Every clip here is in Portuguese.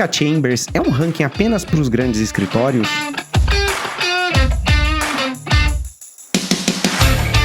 que a Chambers é um ranking apenas para os grandes escritórios?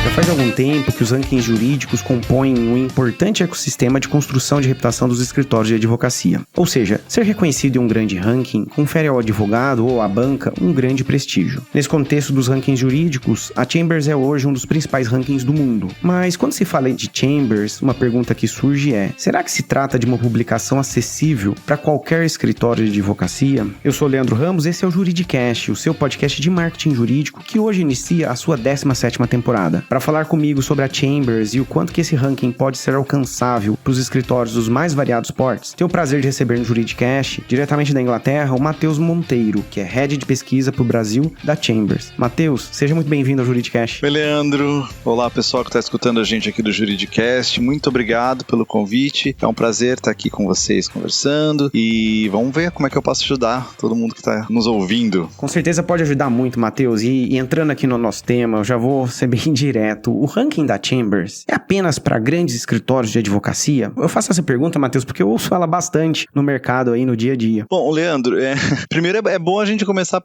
Já faz algum tempo que os rankings jurídicos compõem um importante ecossistema de construção de reputação dos escritórios de advocacia. Ou seja, ser reconhecido em um grande ranking confere ao advogado ou à banca um grande prestígio. Nesse contexto dos rankings jurídicos, a Chambers é hoje um dos principais rankings do mundo. Mas quando se fala de Chambers, uma pergunta que surge é: será que se trata de uma publicação acessível para qualquer escritório de advocacia? Eu sou Leandro Ramos, esse é o Juridicast, o seu podcast de marketing jurídico que hoje inicia a sua 17ª temporada. Para falar comigo sobre a Chambers e o quanto que esse ranking pode ser alcançável para os escritórios dos mais variados portes, tenho o prazer de receber no Juridicast, diretamente da Inglaterra, o Matheus Monteiro, que é Head de Pesquisa para o Brasil da Chambers. Matheus, seja muito bem-vindo ao Juridicast. Oi, Leandro. Olá, pessoal que está escutando a gente aqui do Juridicast. Muito obrigado pelo convite. É um prazer estar aqui com vocês conversando e vamos ver como é que eu posso ajudar todo mundo que está nos ouvindo. Com certeza pode ajudar muito, Matheus. E entrando aqui no nosso tema, eu já vou ser bem direto. O ranking da Chambers é apenas para grandes escritórios de advocacia? Eu faço essa pergunta, Matheus, porque eu ouço ela bastante no mercado aí no dia a dia. Bom, Leandro, primeiro é bom a gente começar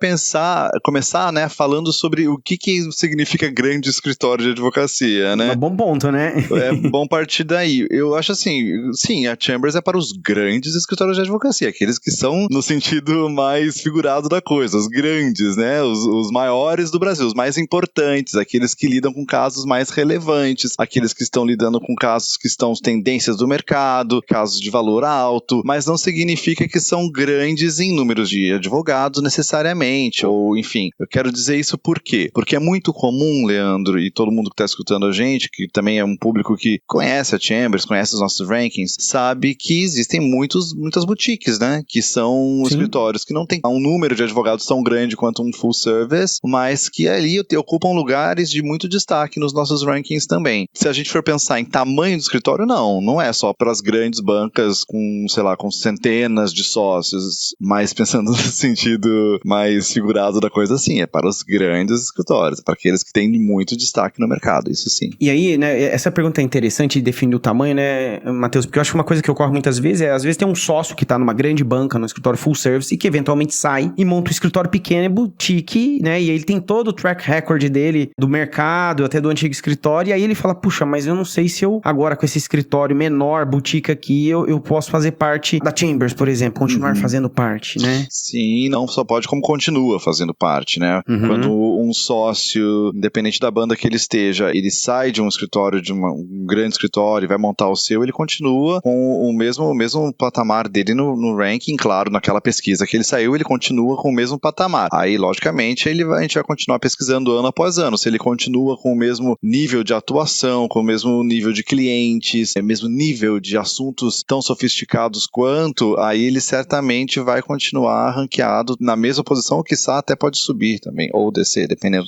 falando sobre o que significa grande escritório de advocacia, né? É um bom ponto, né? É bom partir daí. Eu acho assim, sim, a Chambers é para os grandes escritórios de advocacia, aqueles que são no sentido mais figurado da coisa, os grandes, né? Os maiores do Brasil, os mais importantes, aqueles que lidam com casos mais relevantes, aqueles que estão lidando com casos que estão tendências do mercado, casos de valor alto, mas não significa que são grandes em números de advogados necessariamente, ou enfim, eu quero dizer isso por quê? Porque é muito comum, Leandro, e todo mundo que está escutando a gente, que também é um público que conhece a Chambers, conhece os nossos rankings, sabe que existem muitas boutiques, né, que são escritórios que não tem um número de advogados tão grande quanto um full service, mas que ali ocupam lugares de muito destaque nos nossos rankings também. Se a gente for pensar em tamanho do escritório, não é só para as grandes bancas com centenas de sócios, mas pensando no sentido mais figurado da coisa, assim, é para os grandes escritórios, para aqueles que têm muito destaque no mercado, isso sim. E aí, né, essa pergunta é interessante de definir o tamanho, né, Matheus, porque eu acho que uma coisa que ocorre muitas vezes às vezes tem um sócio que está numa grande banca, no escritório full service, e que eventualmente sai e monta um escritório pequeno, boutique, né, e ele tem todo o track record dele, do mercado, até do antigo escritório, e aí ele fala, puxa, mas eu não sei se eu, agora com esse escritório menor, boutique aqui, eu posso fazer parte da Chambers, por exemplo, continuar fazendo parte, né? Sim, não só pode, como continua fazendo parte, né? Quando um sócio, independente da banda que ele esteja, ele sai de um escritório, um grande escritório e vai montar o seu, ele continua com o mesmo patamar dele no ranking, claro, naquela pesquisa que ele saiu, ele continua com o mesmo patamar. Aí, logicamente, a gente vai continuar pesquisando ano após ano, se ele continua com o mesmo nível de atuação, com o mesmo nível de clientes, mesmo nível de assuntos tão sofisticados quanto, aí ele certamente vai continuar ranqueado na mesma posição, ou quiçá até pode subir também, ou descer, dependendo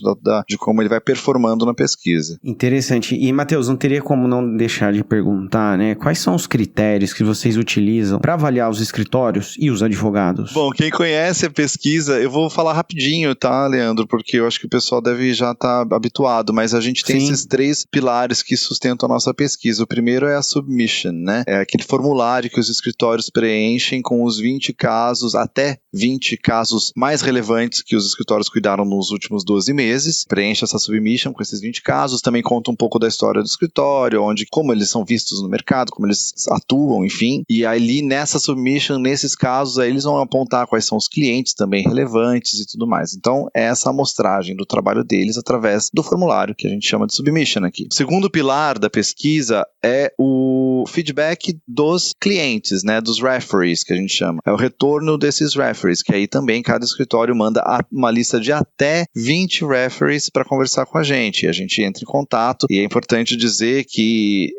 de como ele vai performando na pesquisa. Interessante. E, Matheus, não teria como não deixar de perguntar, né? Quais são os critérios que vocês utilizam para avaliar os escritórios e os advogados? Bom, quem conhece a pesquisa, eu vou falar rapidinho, tá, Leandro? Porque eu acho que o pessoal deve já estar habituado, mas a gente tem esses 3 pilares que sustentam a nossa pesquisa. O primeiro é a submission, né? É aquele formulário que os escritórios preenchem com os 20 casos, até 20 casos mais relevantes que os escritórios cuidaram nos últimos 12 meses. Preenche essa submission com esses 20 casos, também conta um pouco da história do escritório, como eles são vistos no mercado, como eles atuam, enfim. E ali nessa submission, nesses casos, aí eles vão apontar quais são os clientes também relevantes e tudo mais. Então, é essa amostragem do trabalho deles através do formulário que a gente chama de submission aqui. O segundo pilar da pesquisa é o feedback dos clientes, né, dos referees, que a gente chama. É o retorno desses referees, que aí também cada escritório manda uma lista de até 20 referees para conversar com a gente. A gente entra em contato e é importante dizer que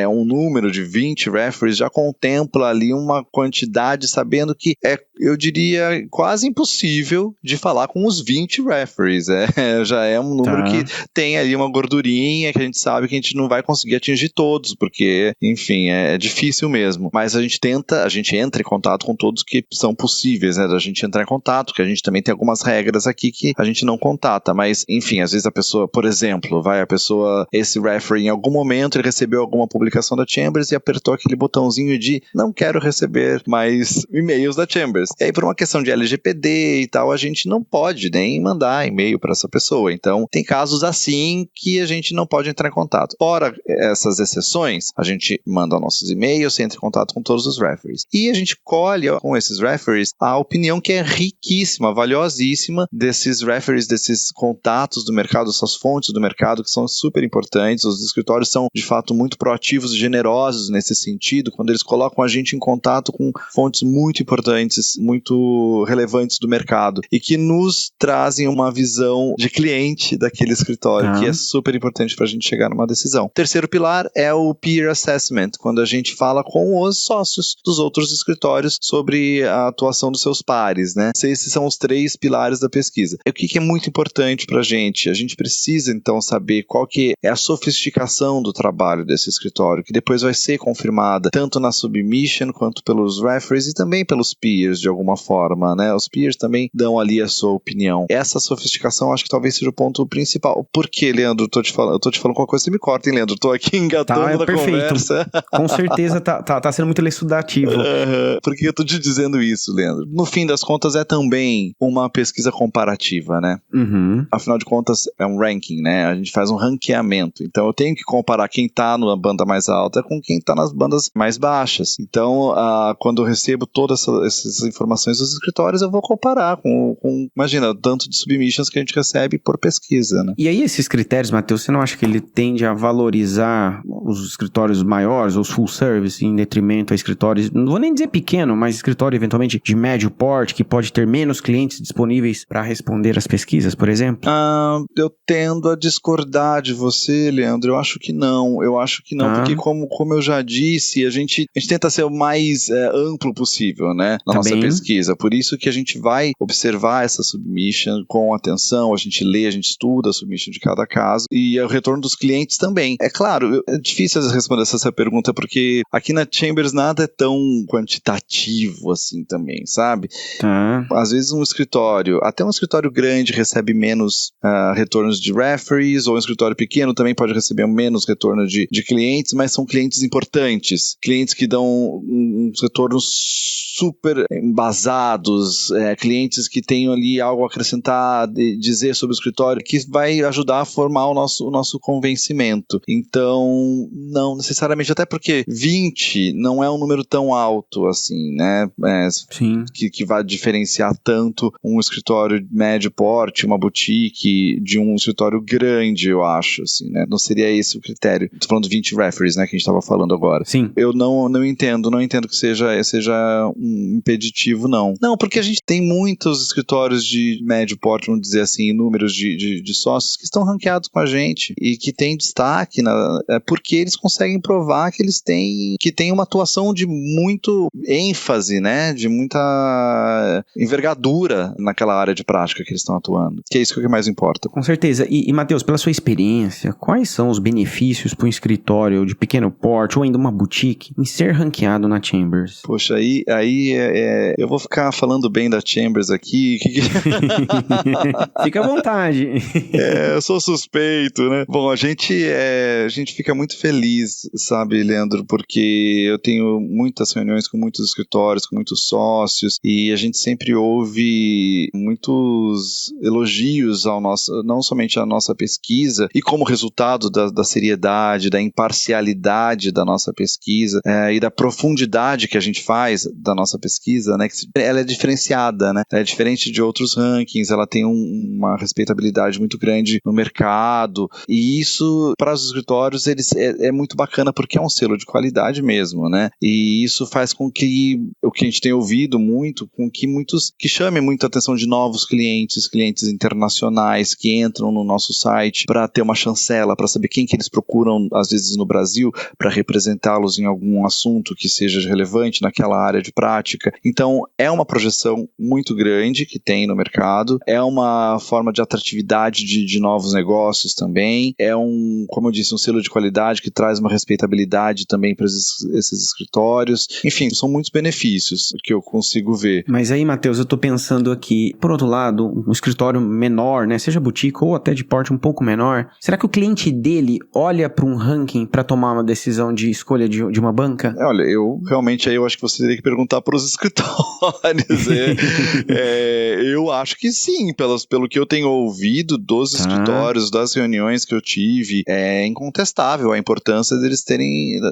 um número de 20 referees já contempla ali uma quantidade, sabendo que eu diria, quase impossível de falar com os 20 referees. Já é um número que tem ali uma gordurinha que a gente sabe que a gente não vai conseguir atingir todos, porque, enfim, é difícil mesmo. Mas a gente entra em contato com todos que são possíveis, né? A gente entrar em contato, que a gente também tem algumas regras aqui que a gente não contata, mas, enfim, às vezes a pessoa, por exemplo, esse referee em algum momento ele recebeu alguma publicação da Chambers e apertou aquele botãozinho de não quero receber mais e-mails da Chambers. Chambers. E aí, por uma questão de LGPD e tal, a gente não pode nem mandar e-mail para essa pessoa. Então, tem casos assim que a gente não pode entrar em contato. Fora essas exceções, a gente manda nossos e-mails, entra em contato com todos os referees. E a gente colhe com esses referees a opinião que é riquíssima, valiosíssima desses referees, desses contatos do mercado, dessas fontes do mercado que são super importantes. Os escritórios são, de fato, muito proativos e generosos nesse sentido, quando eles colocam a gente em contato com fontes muito importantes, muito relevantes do mercado e que nos trazem uma visão de cliente daquele escritório, que é super importante para a gente chegar numa decisão. O terceiro pilar é o peer assessment, quando a gente fala com os sócios dos outros escritórios sobre a atuação dos seus pares, né? Esses são os 3 pilares da pesquisa. O que é muito importante para a gente? A gente precisa, então, saber qual que é a sofisticação do trabalho desse escritório, que depois vai ser confirmada tanto na submission quanto pelos referees e também pelos peers, de alguma forma, né? Os peers também dão ali a sua opinião. Essa sofisticação acho que talvez seja o ponto principal. Por quê, Leandro? Eu tô te falando qualquer coisa, você me corta, hein, Leandro? Tô aqui engatando na conversa. Com certeza tá sendo muito elucidativo. Por que eu tô te dizendo isso, Leandro? No fim das contas, é também uma pesquisa comparativa, né? Afinal de contas, é um ranking, né? A gente faz um ranqueamento. Então, eu tenho que comparar quem tá na banda mais alta com quem tá nas bandas mais baixas. Então, quando eu recebo todas essas informações dos escritórios, eu vou comparar com imagina, o tanto de submissions que a gente recebe por pesquisa, né? E aí, esses critérios, Matheus, você não acha que ele tende a valorizar os escritórios maiores, os full service, em detrimento a escritórios, não vou nem dizer pequeno, mas escritório eventualmente de médio porte, que pode ter menos clientes disponíveis para responder às pesquisas, por exemplo? Eu tendo a discordar de você, Leandro. Eu acho que não, porque como eu já disse, a gente tenta ser o mais amplo possível, né, na nossa pesquisa. Por isso que a gente vai observar essa submission com atenção, a gente lê, a gente estuda a submission de cada caso e o retorno dos clientes também. É claro, é difícil responder essa pergunta porque aqui na Chambers nada é tão quantitativo assim também, sabe? Às vezes até um escritório grande recebe menos retornos de referees, ou um escritório pequeno também pode receber menos retorno de clientes, mas são clientes importantes, clientes que dão uns retornos super embasados, clientes que tenham ali algo a acrescentar, dizer sobre o escritório, que vai ajudar a formar o nosso convencimento. Então, não necessariamente, até porque 20 não é um número tão alto assim, né? Que vai diferenciar tanto um escritório médio porte, uma boutique, de um escritório grande, eu acho, assim, né? Não seria esse o critério. Tô falando 20 referees, né, que a gente tava falando agora. Sim. Eu não entendo que seja um impeditivo, não. Não, porque a gente tem muitos escritórios de médio porte, vamos dizer assim, números de sócios que estão ranqueados com a gente e que tem destaque porque eles conseguem provar que eles têm uma atuação de muito ênfase, né, de muita envergadura naquela área de prática que eles estão atuando, que é isso que mais importa. Com certeza. E Matheus, pela sua experiência, quais são os benefícios para um escritório de pequeno porte ou ainda uma boutique em ser ranqueado na Chambers? Poxa, aí eu vou ficar falando bem da Chambers aqui. Fica à vontade. Eu sou suspeito, né? Bom, a gente fica muito feliz, sabe, Leandro, porque eu tenho muitas reuniões com muitos escritórios, com muitos sócios, e a gente sempre ouve muitos elogios não somente à nossa pesquisa, e como resultado da seriedade, da imparcialidade da nossa pesquisa, e da profundidade que a gente faz da nossa pesquisa, né? Que ela é diferenciada, né? É diferente de outros rankings, ela tem uma respeitabilidade muito grande no mercado, e isso, para os escritórios, é muito bacana, porque é um selo de qualidade mesmo, né? E isso faz com que, o que a gente tem ouvido muito, com que chame muita atenção de novos clientes internacionais que entram no nosso site para ter uma chancela, para saber quem que eles procuram, às vezes no Brasil, para representá-los em algum assunto que seja relevante naquela área de prática. Então, é uma projeção muito grande que tem no mercado, é uma forma de atratividade de novos negócios também, como eu disse, um selo de qualidade que traz uma respeitabilidade também para esses escritórios. Enfim, são muitos benefícios que eu consigo ver. Mas aí, Matheus, eu tô pensando aqui, por outro lado, um escritório menor, né, seja boutique ou até de porte um pouco menor, será que o cliente dele olha para um ranking para tomar uma decisão de escolha de uma banca? Olha, eu realmente aí eu acho que você teria que perguntar para os escritórios. escritórios. Eu acho que sim, pelo que eu tenho ouvido dos escritórios, das reuniões que eu tive, é incontestável a importância deles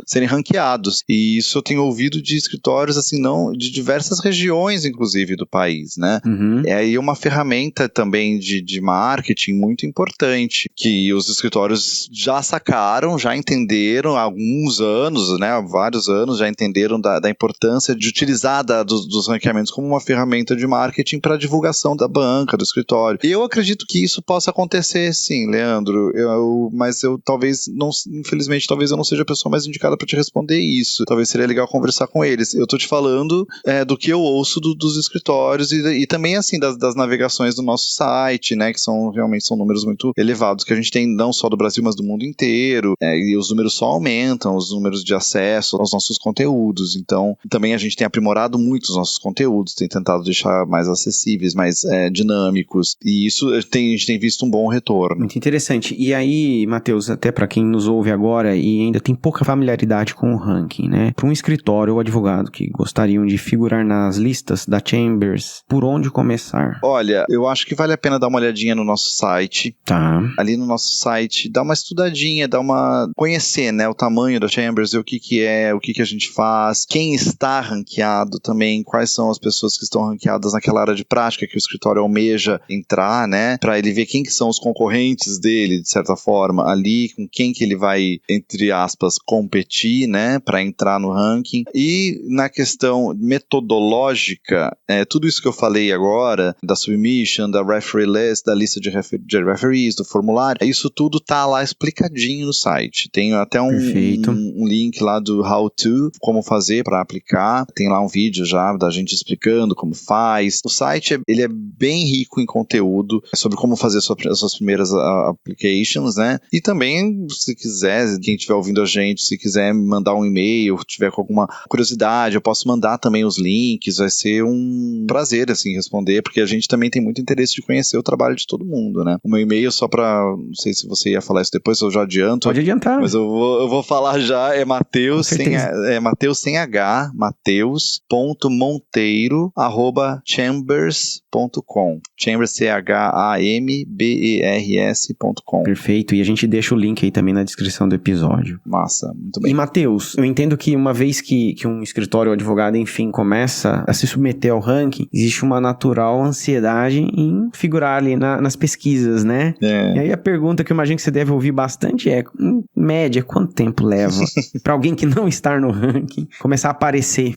serem ranqueados. E isso eu tenho ouvido de escritórios, assim, não, de diversas regiões, inclusive, do país, né? É aí uma ferramenta também de marketing muito importante, que os escritórios já sacaram, já entenderam há alguns anos, né? Há vários anos já entenderam da importância de utilizar dos ranqueamentos como uma ferramenta de marketing para divulgação da banca, do escritório. E eu acredito que isso possa acontecer, sim, Leandro. Mas eu talvez não, infelizmente, talvez eu não seja a pessoa mais indicada para te responder isso. Talvez seria legal conversar com eles. Eu tô te falando do que eu ouço dos escritórios e também, assim, das navegações do nosso site, né, que realmente são números muito elevados que a gente tem não só do Brasil, mas do mundo inteiro. E os números só aumentam, os números de acesso aos nossos conteúdos. Então, também a gente tem aprimorado muito os nossos conteúdos, tem tentado deixar mais acessíveis, mais dinâmicos. E isso a gente tem visto um bom retorno. Muito interessante. E aí, Matheus, até para quem nos ouve agora e ainda tem pouca familiaridade com o ranking, né? Para um escritório ou advogado que gostariam de figurar nas listas da Chambers, por onde começar? Olha, eu acho que vale a pena dar uma olhadinha no nosso site. Tá. Ali no nosso site, dá uma estudadinha, conhecer, né, o tamanho da Chambers, o que a gente faz, quem está ranqueado também, quais são as pessoas que estão ranqueadas naquela área de prática que o escritório almeja entrar, né, para ele ver quem que são os concorrentes dele, de certa forma, ali, com quem que ele vai, entre aspas, competir, né, para entrar no ranking. E na questão metodológica, tudo isso que eu falei agora, da submission, da referee list, da lista de referees, do formulário, isso tudo tá lá explicadinho no site. Tem até um link lá do how to, como fazer para aplicar. Tem lá um vídeo já da gente explicando como faz. O site, ele é bem rico em conteúdo sobre como fazer as suas primeiras applications, né? E também, se quiser, quem estiver ouvindo a gente, se quiser me mandar um e-mail, tiver com alguma curiosidade, eu posso mandar também os links, vai ser um prazer, assim, responder, porque a gente também tem muito interesse de conhecer o trabalho de todo mundo, né? O meu e-mail, só pra, não sei se você ia falar isso depois, eu já adianto. Pode adiantar. Mas eu vou falar já, Matheus sem H, mateus.monteiro@chambers.com. Chambers, CHAMBERS.com. Perfeito, e a gente deixa o link aí também na descrição do episódio. Massa, muito bem. E Matheus, eu entendo que uma vez que um escritório ou advogado, enfim, começa a se submeter ao ranking, existe uma natural ansiedade em figurar ali nas pesquisas, né? E aí a pergunta que eu imagino que você deve ouvir bastante é, em média, quanto tempo leva para alguém que não está no ranking começar a aparecer?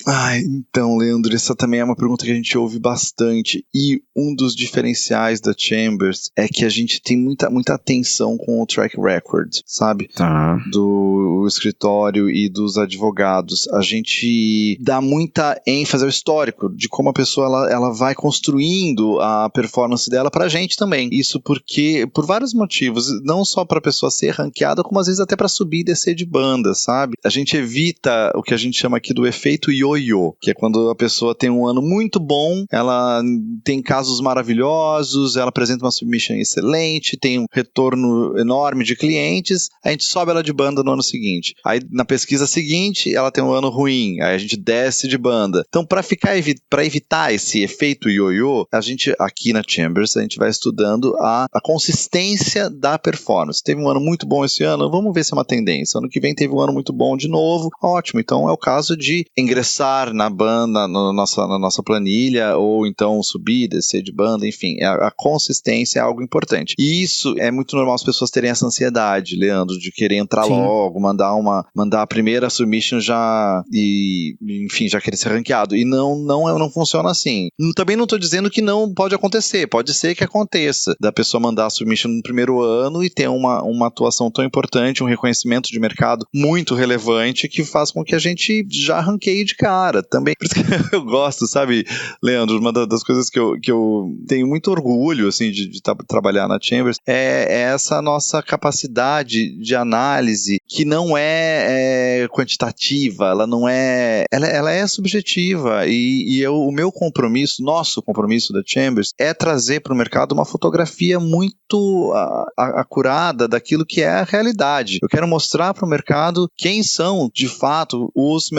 Então, Leandro, essa também é uma pergunta que a gente ouve bastante, e um dos diferenciais da Chambers é que a gente tem muita atenção com o track record, sabe? Tá. Do escritório e dos advogados. A gente dá muita ênfase ao histórico de como a pessoa ela vai construindo a performance dela pra gente também. Isso porque, por vários motivos, não só pra pessoa ser ranqueada, como às vezes até pra subir e descer de banda, sabe? A gente evita o que a gente chama aqui do efeito ioiô, que é quando a pessoa tem um ano muito bom, ela tem casos maravilhosos, ela apresenta uma submission excelente, tem um retorno enorme de clientes, a gente sobe ela de banda no ano seguinte. Aí na pesquisa seguinte, ela tem um ano ruim, aí a gente desce de banda. Então, para evitar esse efeito ioiô, a gente, aqui na Chambers, a gente vai estudando a consistência da performance. Teve um ano muito bom esse ano, vamos ver se é uma tendência. Ano que vem teve um ano muito bom de novo, ótimo. Então, é o caso de ingressar na banda, na nossa planilha, ou então subir, descer de banda, enfim. A consistência é algo importante. E isso é muito normal as pessoas terem essa ansiedade, Leandro, de querer entrar logo, mandar a primeira submission enfim, já querer ser ranqueado. E não funciona assim. Também não estou dizendo que não pode acontecer. Pode ser que aconteça da pessoa mandar a submission no primeiro ano e ter uma atuação tão importante, um reconhecimento de mercado muito relevante que faz com que a gente já ranqueie de cara também. Por isso que eu gosto, sabe, Leandro, uma das coisas que eu tenho muito orgulho, assim, de trabalhar na Chambers é essa nossa capacidade de análise que não é quantitativa, ela é subjetiva, e o meu compromisso, nosso compromisso da Chambers é trazer para o mercado uma fotografia muito acurada daquilo que é a realidade. Eu quero mostrar para o mercado quem são, de fato, os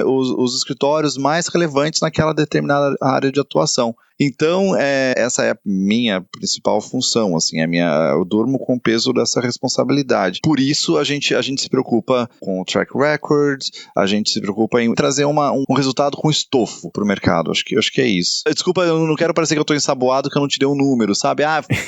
escritórios mais relevantes naquela determinada área de atuação. Então, essa é a minha principal função, assim, eu durmo com o peso dessa responsabilidade. Por isso, a gente se preocupa com o track records, a gente se preocupa em trazer um resultado com estofo pro mercado. Acho que é isso. Desculpa, eu não quero parecer que eu tô ensaboado, que eu não te dei um número, sabe?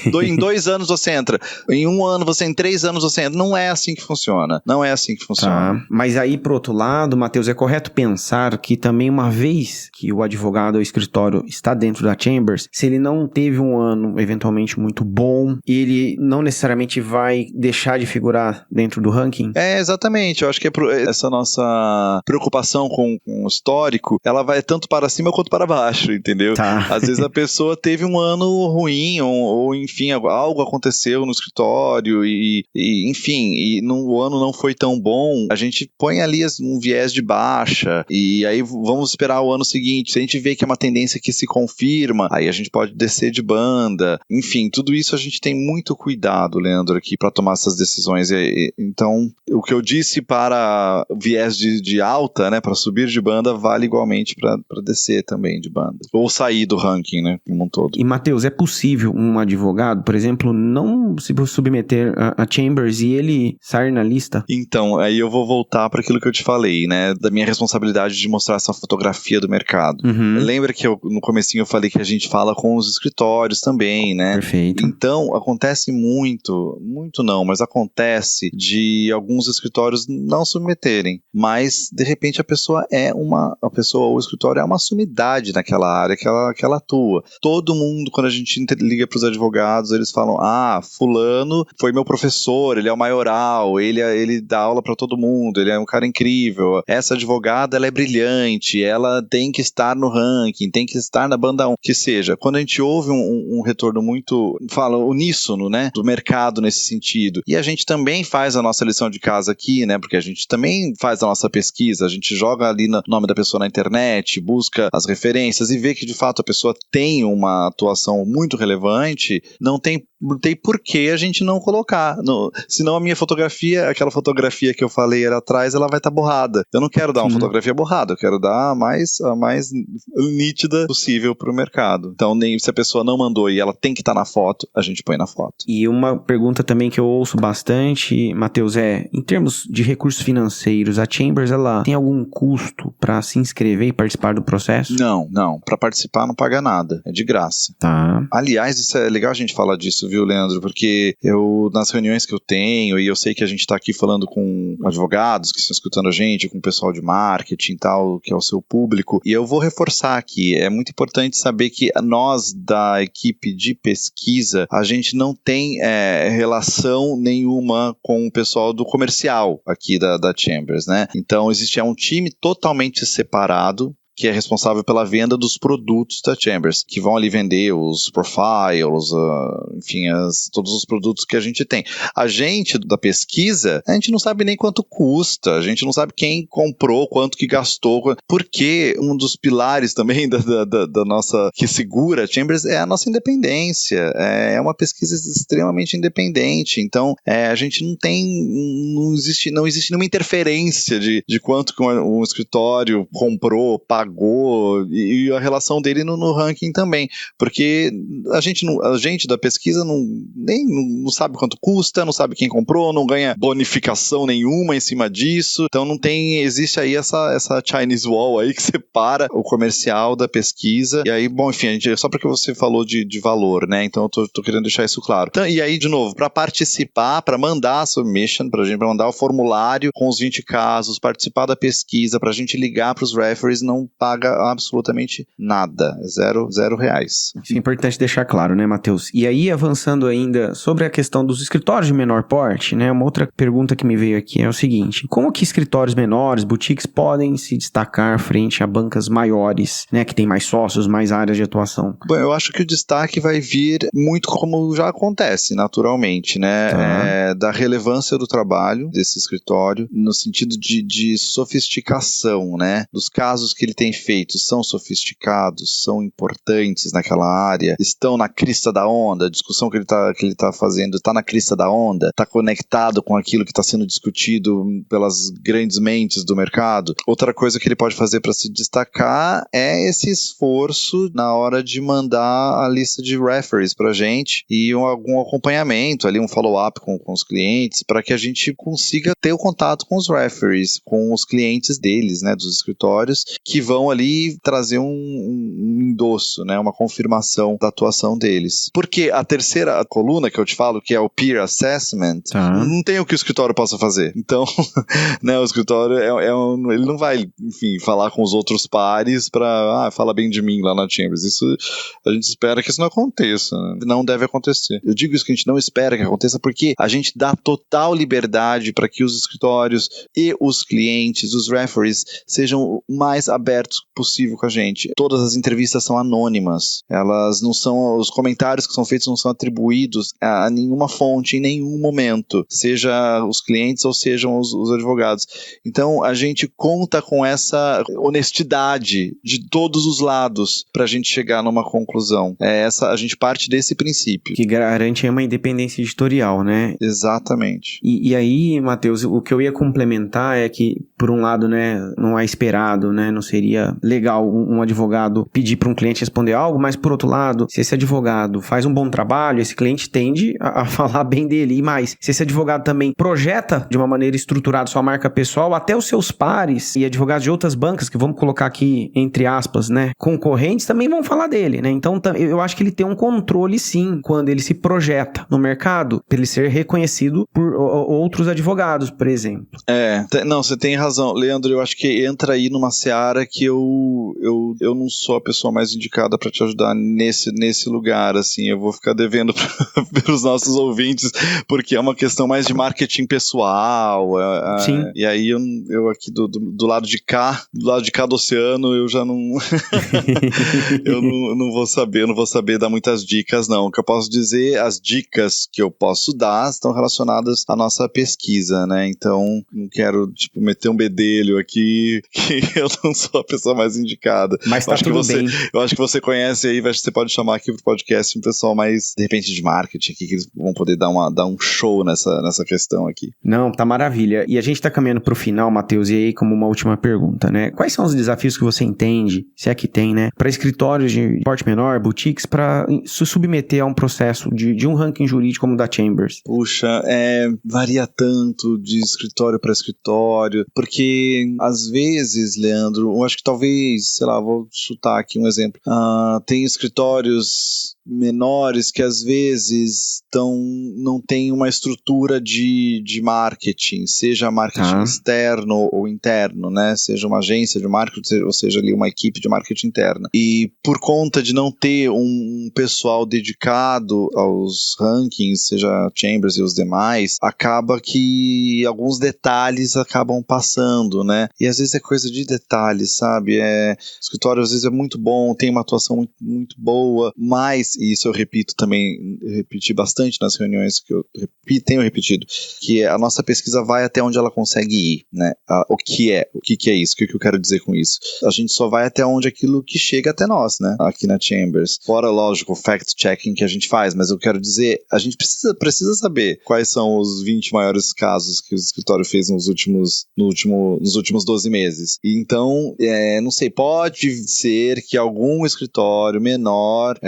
Em 2 anos você entra, em 1 ano em 3 anos você entra. Não é assim que funciona. Não é assim que funciona. Tá. Mas aí, por outro lado, Matheus, é correto pensar que também uma vez que o advogado ou escritório está dentro da Chambers, se ele não teve um ano eventualmente muito bom, ele não necessariamente vai deixar de figurar dentro do ranking? Exatamente. Eu acho que essa nossa preocupação com o histórico, ela vai tanto para cima quanto para baixo, entendeu? Tá. Às vezes a pessoa teve um ano ruim, ou enfim, algo aconteceu no escritório enfim, o ano não foi tão bom, a gente põe ali um viés de baixa, e aí vamos esperar o ano seguinte. Se a gente vê que é uma tendência que se confirma, aí a gente pode descer de banda. Enfim, tudo isso a gente tem muito cuidado, Leandro, aqui para tomar essas decisões. Então, o que eu disse para viés de alta, né, para subir de banda, vale igualmente para descer também de banda. Ou sair do ranking, né, como um todo. E, Matheus, é possível um advogado, por exemplo, não se submeter a Chambers e ele sair na lista? Então, aí eu vou voltar para aquilo que eu te falei, né, da minha responsabilidade de mostrar essa fotografia do mercado. Lembra que no comecinho eu falei que a gente fala com os escritórios também, né? Perfeito. Então, acontece muito não, mas acontece de alguns escritórios não submeterem, mas de repente a pessoa ou o escritório é uma sumidade naquela área que ela atua. Todo mundo, quando a gente liga para os advogados, eles falam: fulano foi meu professor, ele é o maioral, ele dá aula para todo mundo, ele é um cara incrível, essa advogada, ela é brilhante, ela tem que estar no ranking, tem que estar na banda 1, que seja. Quando a gente ouve um retorno muito, uníssono, né, do mercado nesse sentido, e a gente também faz a nossa lição de casa aqui, né, porque a gente também faz a nossa pesquisa, a gente joga ali o nome da pessoa na internet, busca as referências e vê que de fato a pessoa tem uma atuação muito relevante, não tem por que a gente não colocar. Senão a minha fotografia, aquela fotografia que eu falei era atrás, ela vai estar borrada. Eu não quero dar uma fotografia borrada, eu quero dar a mais nítida possível para o mercado. Então, se a pessoa não mandou e ela tem que estar na foto, a gente põe na foto. E uma pergunta também que eu ouço bastante, Matheus, em termos de recursos financeiros, a Chambers, ela tem algum custo para se inscrever e participar do processo? Não. Para participar não paga nada, é de graça. Tá. Aliás, isso é legal a gente falar disso, viu, Leandro? Porque nas reuniões que eu tenho, e eu sei que a gente está aqui falando com advogados que estão escutando a gente, com o pessoal de marketing e tal, que é o seu público, e eu vou reforçar aqui, é muito importante saber que nós, da equipe de pesquisa, a gente não tem relação nenhuma com o pessoal do comercial aqui da Chambers, né? Então, existe um time totalmente separado, que é responsável pela venda dos produtos da Chambers, que vão ali vender os profiles, enfim, todos os produtos que a gente tem. A gente, da pesquisa, a gente não sabe nem quanto custa, a gente não sabe quem comprou, quanto que gastou, porque um dos pilares também da nossa, que segura a Chambers é a nossa independência, é uma pesquisa extremamente independente, então a gente não existe nenhuma interferência de quanto que um escritório comprou, pagou, e a relação dele no ranking também, porque a gente da pesquisa não sabe quanto custa, não sabe quem comprou, não ganha bonificação nenhuma em cima disso, então existe aí essa Chinese Wall aí que separa o comercial da pesquisa, e aí, bom, enfim, só porque você falou de valor, né, então eu tô querendo deixar isso claro. Então, e aí, de novo, para participar, para mandar a submission, pra mandar o formulário com os 20 casos, participar da pesquisa, pra gente ligar pros referees, não paga absolutamente nada, R$0. Isso é importante deixar claro, né, Matheus? E aí, avançando ainda sobre a questão dos escritórios de menor porte, né, uma outra pergunta que me veio aqui é o seguinte: como que escritórios menores, boutiques, podem se destacar frente a bancas maiores, né, que tem mais sócios, mais áreas de atuação? Bom, eu acho que o destaque vai vir muito como já acontece, naturalmente, né, da relevância do trabalho desse escritório, no sentido de sofisticação, né, dos casos que ele tem tem feito são sofisticados, são importantes naquela área, estão na crista da onda, a discussão que ele tá fazendo está na crista da onda, está conectado com aquilo que está sendo discutido pelas grandes mentes do mercado. Outra coisa que ele pode fazer para se destacar é esse esforço na hora de mandar a lista de referees pra gente e algum acompanhamento ali, um follow-up com os clientes, para que a gente consiga ter o contato com os referees, com os clientes deles, né, dos escritórios, que vão ali trazer um endosso, né, uma confirmação da atuação deles. Porque a terceira coluna que eu te falo, que é o peer assessment, não tem o que o escritório possa fazer. Então, né, o escritório ele não vai, enfim, falar com os outros pares para, fala bem de mim lá na Chambers. Isso, a gente espera que isso não aconteça, né? Não deve acontecer. Eu digo isso que a gente não espera que aconteça porque a gente dá total liberdade para que os escritórios e os clientes, os referees, sejam o mais abertos possível com a gente. Todas as entrevistas são anônimas. Elas não são, os comentários que são feitos não são atribuídos a nenhuma fonte em nenhum momento, seja os clientes ou sejam os advogados. Então, a gente conta com essa honestidade de todos os lados para a gente chegar numa conclusão. A gente parte desse princípio. Que garante uma independência editorial, né? Exatamente. E aí, Matheus, o que eu ia complementar é que, por um lado, né, não é esperado, né, não seria legal um advogado pedir para um cliente responder algo, mas, por outro lado, se esse advogado faz um bom trabalho, esse cliente tende a falar bem dele. E mais, se esse advogado também projeta de uma maneira estruturada sua marca pessoal, até os seus pares e advogados de outras bancas, que vamos colocar aqui, entre aspas, né, concorrentes, também vão falar dele, né? Então, eu acho que ele tem um controle, sim, quando ele se projeta no mercado, para ele ser reconhecido por outros advogados, por exemplo. Não, você tem razão. Leandro, eu acho que entra aí numa seara que eu não sou a pessoa mais indicada para te ajudar nesse lugar, assim. Eu vou ficar devendo para os nossos ouvintes, porque é uma questão mais de marketing pessoal. Sim. E aí eu aqui do lado de cá do oceano, eu já não eu não vou saber dar muitas dicas, não. O que eu posso dizer, as dicas que eu posso dar estão relacionadas à nossa pesquisa, né? Então, não quero, meter um bedelho aqui, que eu não sou a pessoa mais indicada. Mas tá tudo bem. Eu acho que você conhece aí, você pode chamar aqui pro podcast um pessoal mais, de repente, de marketing aqui, que eles vão poder dar um show nessa questão aqui. Não, tá maravilha. E a gente tá caminhando pro final, Matheus, e aí como uma última pergunta, né? Quais são os desafios que você entende, se é que tem, né? Para escritórios de porte menor, boutiques, para se submeter a um processo de um ranking jurídico como o da Chambers? Puxa, varia tanto de escritório para escritório, porque às vezes, Leandro, eu acho que talvez, sei lá, vou chutar aqui um exemplo, tem escritórios menores que às vezes não tem uma estrutura de marketing, seja marketing externo ou interno, né? Seja uma agência de marketing, ou seja ali uma equipe de marketing interna. E por conta de não ter um pessoal dedicado aos rankings, seja Chambers e os demais, acaba que alguns detalhes acabam passando, né? E às vezes é coisa de detalhes, sabe? O escritório às vezes é muito bom, tem uma atuação muito, muito boa, mas, e isso eu repeti bastante nas reuniões que eu tenho repetido, que a nossa pesquisa vai até onde ela consegue ir, né? O que é isso? O que eu quero dizer com isso? A gente só vai até onde aquilo que chega até nós, né? Aqui na Chambers. Fora, lógico, o fact-checking que a gente faz, mas eu quero dizer, a gente precisa saber quais são os 20 maiores casos que o escritório fez nos últimos 12 meses. E então, não sei, pode ser que algum escritório menor,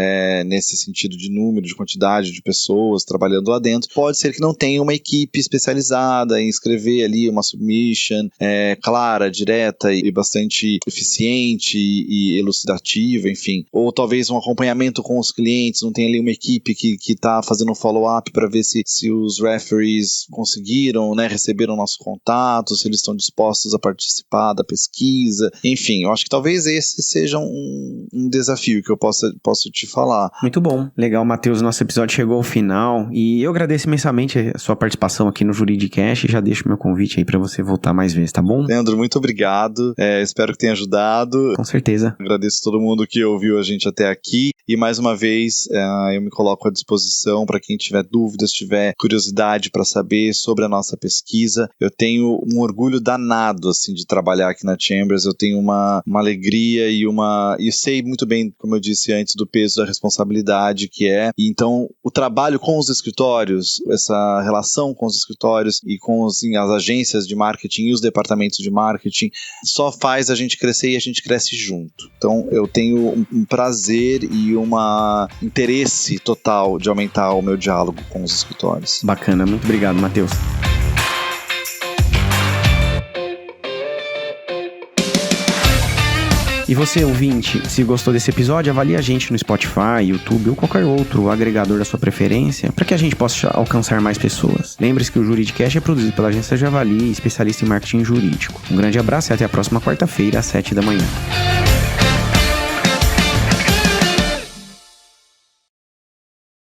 nesse sentido de número, de quantidade de pessoas trabalhando lá dentro, pode ser que não tenha uma equipe especializada em escrever ali uma submission clara, direta e bastante eficiente e elucidativa, enfim. Ou talvez um acompanhamento com os clientes, não tem ali uma equipe que está fazendo um follow-up para ver se os referees conseguiram, né, receberam nosso contato, se eles estão dispostos a participar da pesquisa. Enfim, eu acho que talvez esse seja um desafio que eu possa te falar. Muito bom. Legal, Matheus, nosso episódio chegou ao final e eu agradeço imensamente a sua participação aqui no Juridicast e já deixo meu convite aí pra você voltar mais vezes, tá bom? Leandro, muito obrigado. Espero que tenha ajudado. Com certeza. Agradeço a todo mundo que ouviu a gente até aqui e mais uma vez eu me coloco à disposição para quem tiver dúvidas, tiver curiosidade para saber sobre a nossa pesquisa. Eu tenho um orgulho danado assim de trabalhar aqui na Chambers. Eu tenho uma alegria e sei muito bem, como eu disse antes, do peso da responsabilidade que é. E então, o trabalho com os escritórios, essa relação com os escritórios e com as agências de marketing e os departamentos de marketing só faz a gente crescer e a gente cresce junto. Então, eu tenho um prazer e um interesse total de aumentar o meu diálogo com os escritórios. Bacana, muito obrigado, Matheus. E você, ouvinte, se gostou desse episódio, avalie a gente no Spotify, YouTube ou qualquer outro agregador da sua preferência para que a gente possa alcançar mais pessoas. Lembre-se que o Juridicast é produzido pela agência Javali, especialista em marketing jurídico. Um grande abraço e até a próxima quarta-feira, às 7 da manhã.